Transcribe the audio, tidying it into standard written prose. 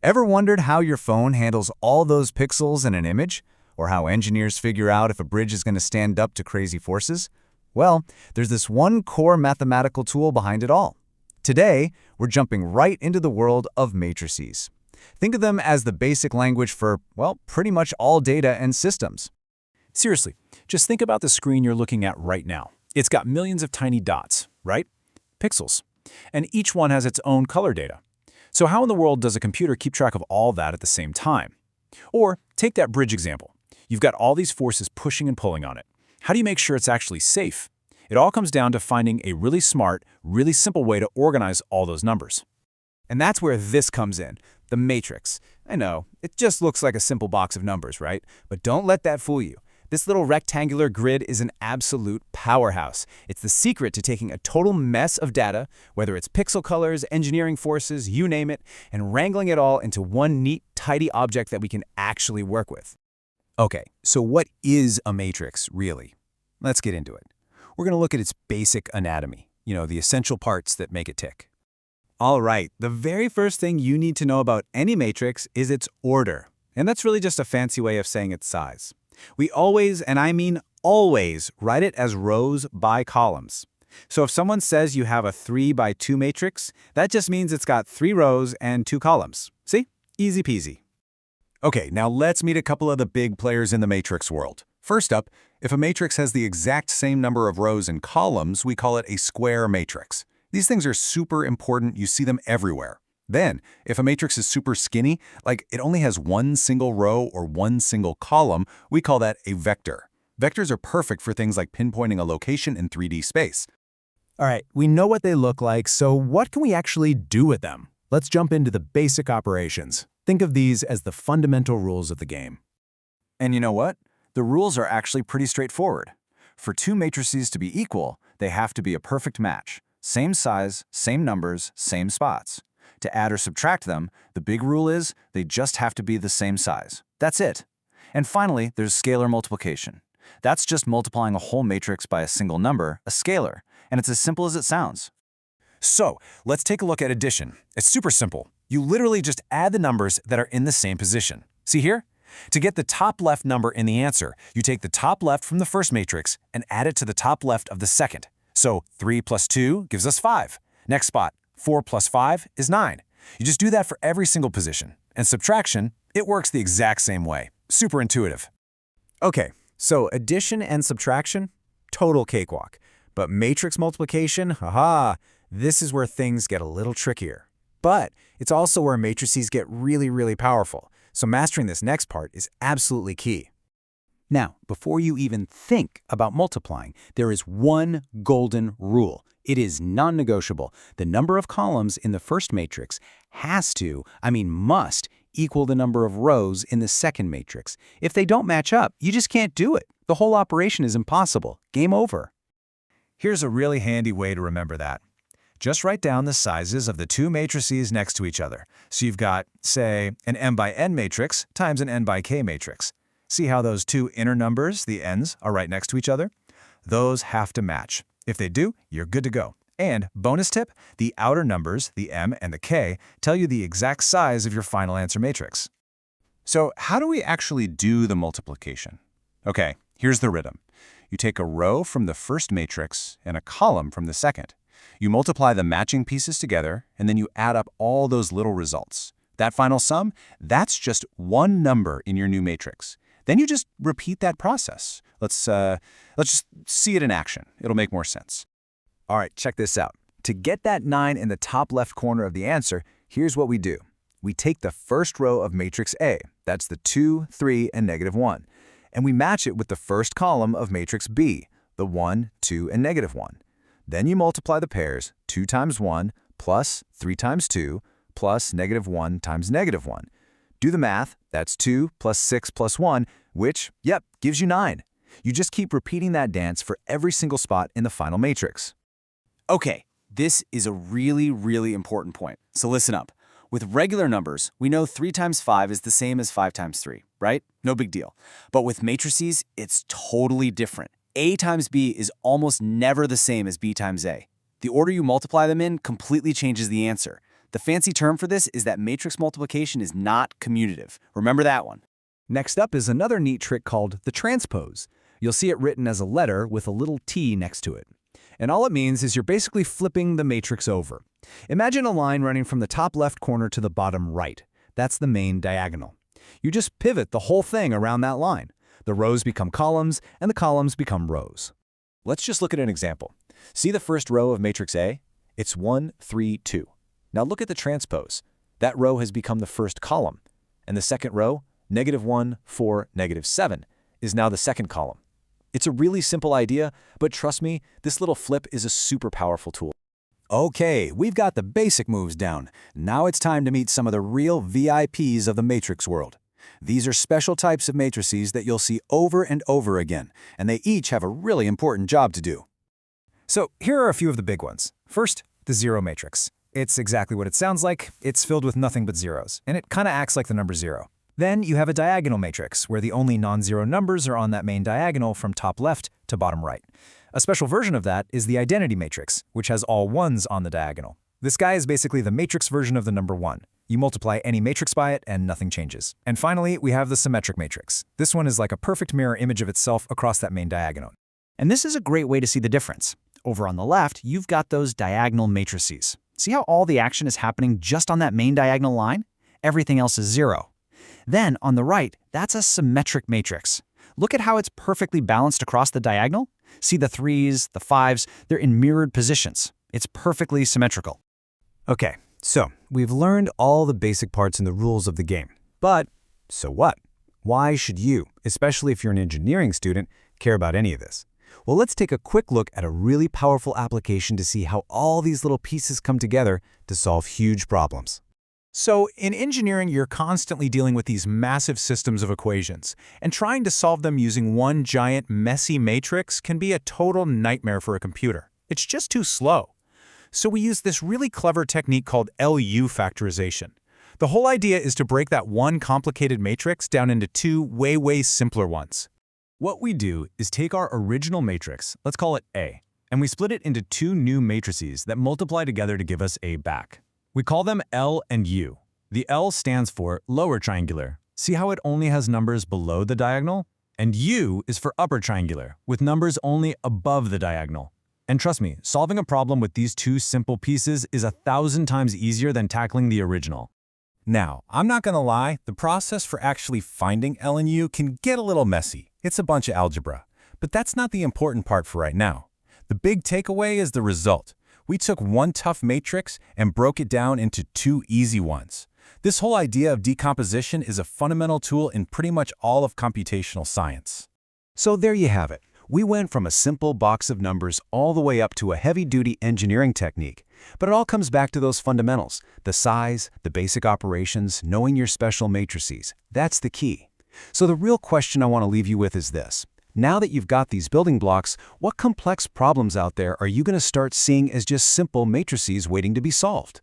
Ever wondered how your phone handles all those pixels in an image? Or how engineers figure out if a bridge is going to stand up to crazy forces? Well, there's this one core mathematical tool behind it all. Today, we're jumping right into the world of matrices. Think of them as the basic language for, well, pretty much all data and systems. Seriously, just think about the screen you're looking at right now. It's got millions of tiny dots, right? Pixels. And each one has its own color data. So how in the world does a computer keep track of all that at the same time? Or take that bridge example. You've got all these forces pushing and pulling on it. How do you make sure it's actually safe? It all comes down to finding a really smart, really simple way to organize all those numbers. And that's where this comes in, the matrix. I know, it just looks like a simple box of numbers, right? But don't let that fool you. This little rectangular grid is an absolute powerhouse. It's the secret to taking a total mess of data, whether it's pixel colors, engineering forces, you name it, and wrangling it all into one neat, tidy object that we can actually work with. Okay, so what is a matrix, really? Let's get into it. We're going to look at its basic anatomy, the essential parts that make it tick. All right, the very first thing you need to know about any matrix is its order. And that's really just a fancy way of saying its size. We always, and I mean always, write it as rows by columns. So if someone says you have a 3 by 2 matrix, that just means it's got 3 rows and 2 columns. See? Easy peasy. Okay, now let's meet a couple of the big players in the matrix world. First up, if a matrix has the exact same number of rows and columns, we call it a square matrix. These things are super important. You see them everywhere. Then, if a matrix is super skinny, like it only has one single row or one single column, we call that a vector. Vectors are perfect for things like pinpointing a location in 3D space. All right, we know what they look like, so what can we actually do with them? Let's jump into the basic operations. Think of these as the fundamental rules of the game. And you know what? The rules are actually pretty straightforward. For two matrices to be equal, they have to be a perfect match. Same size, same numbers, same spots. To add or subtract them, the big rule is they just have to be the same size. That's it. And finally, there's scalar multiplication. That's just multiplying a whole matrix by a single number, a scalar, and it's as simple as it sounds. So, let's take a look at addition. It's super simple. You literally just add the numbers that are in the same position. See here? To get the top left number in the answer, you take the top left from the first matrix and add it to the top left of the second. So 3 plus 2 gives us 5. Next spot, 4 plus 5 is 9. You just do that for every single position. And subtraction, it works the exact same way. Super intuitive. Okay, so addition and subtraction, total cakewalk. But matrix multiplication, haha, this is where things get a little trickier. But it's also where matrices get really, really powerful. So mastering this next part is absolutely key. Now, before you even think about multiplying, there is one golden rule. It is non-negotiable. The number of columns in the first matrix must equal the number of rows in the second matrix. If they don't match up, you just can't do it. The whole operation is impossible. Game over. Here's a really handy way to remember that. Just write down the sizes of the two matrices next to each other. So you've got, say, an m by n matrix times an n by k matrix. See how those two inner numbers, the n's, are right next to each other? Those have to match. If they do, you're good to go. And bonus tip, the outer numbers, the m and the k, tell you the exact size of your final answer matrix. So how do we actually do the multiplication? Okay, here's the rhythm. You take a row from the first matrix and a column from the second. You multiply the matching pieces together, and then you add up all those little results. That final sum, that's just one number in your new matrix. Then you just repeat that process. Let's just see it in action. It'll make more sense. All right, check this out. To get that 9 in the top left corner of the answer, here's what we do. We take the first row of matrix A, that's the 2, 3, and -1, and we match it with the first column of matrix B, the 1, 2, and -1. Then you multiply the pairs 2 times 1 plus 3 times 2 plus -1 times -1. Do the math, that's 2 plus 6 plus 1, which, gives you 9. You just keep repeating that dance for every single spot in the final matrix. Okay, this is a really, really important point, so listen up. With regular numbers, we know 3 times 5 is the same as 5 times 3, right? No big deal. But with matrices, it's totally different. A times B is almost never the same as B times A. The order you multiply them in completely changes the answer. The fancy term for this is that matrix multiplication is not commutative. Remember that one. Next up is another neat trick called the transpose. You'll see it written as a letter with a little t next to it. And all it means is you're basically flipping the matrix over. Imagine a line running from the top left corner to the bottom right. That's the main diagonal. You just pivot the whole thing around that line. The rows become columns, and the columns become rows. Let's just look at an example. See the first row of matrix A? It's 1, 3, 2. Now look at the transpose. That row has become the first column. And the second row, -1, 4, -7, is now the second column. It's a really simple idea, but trust me, this little flip is a super powerful tool. Okay, we've got the basic moves down. Now it's time to meet some of the real VIPs of the matrix world. These are special types of matrices that you'll see over and over again, and they each have a really important job to do. So here are a few of the big ones. First, the zero matrix. It's exactly what it sounds like. It's filled with nothing but zeros, and it kind of acts like the number 0. Then you have a diagonal matrix, where the only non-zero numbers are on that main diagonal from top left to bottom right. A special version of that is the identity matrix, which has all ones on the diagonal. This guy is basically the matrix version of the number 1. You multiply any matrix by it, and nothing changes. And finally, we have the symmetric matrix. This one is like a perfect mirror image of itself across that main diagonal. And this is a great way to see the difference. Over on the left, you've got those diagonal matrices. See how all the action is happening just on that main diagonal line? Everything else is 0. Then, on the right, that's a symmetric matrix. Look at how it's perfectly balanced across the diagonal. See the 3s, the 5s, they're in mirrored positions. It's perfectly symmetrical. Okay, so we've learned all the basic parts and the rules of the game. But so what? Why should you, especially if you're an engineering student, care about any of this? Well, let's take a quick look at a really powerful application to see how all these little pieces come together to solve huge problems. So in engineering, you're constantly dealing with these massive systems of equations, and trying to solve them using one giant, messy matrix can be a total nightmare for a computer. It's just too slow. So we use this really clever technique called LU factorization. The whole idea is to break that one complicated matrix down into two way simpler ones. What we do is take our original matrix, let's call it A, and we split it into two new matrices that multiply together to give us A back. We call them L and U. The L stands for lower triangular. See how it only has numbers below the diagonal? And U is for upper triangular, with numbers only above the diagonal. And trust me, solving a problem with these two simple pieces is 1,000 times easier than tackling the original. Now, I'm not gonna lie, the process for actually finding L and U can get a little messy. It's a bunch of algebra. But that's not the important part for right now. The big takeaway is the result. We took one tough matrix and broke it down into two easy ones. This whole idea of decomposition is a fundamental tool in pretty much all of computational science. So there you have it. We went from a simple box of numbers all the way up to a heavy-duty engineering technique. But it all comes back to those fundamentals: the size, the basic operations, knowing your special matrices. That's the key. So the real question I want to leave you with is this. Now that you've got these building blocks, what complex problems out there are you going to start seeing as just simple matrices waiting to be solved?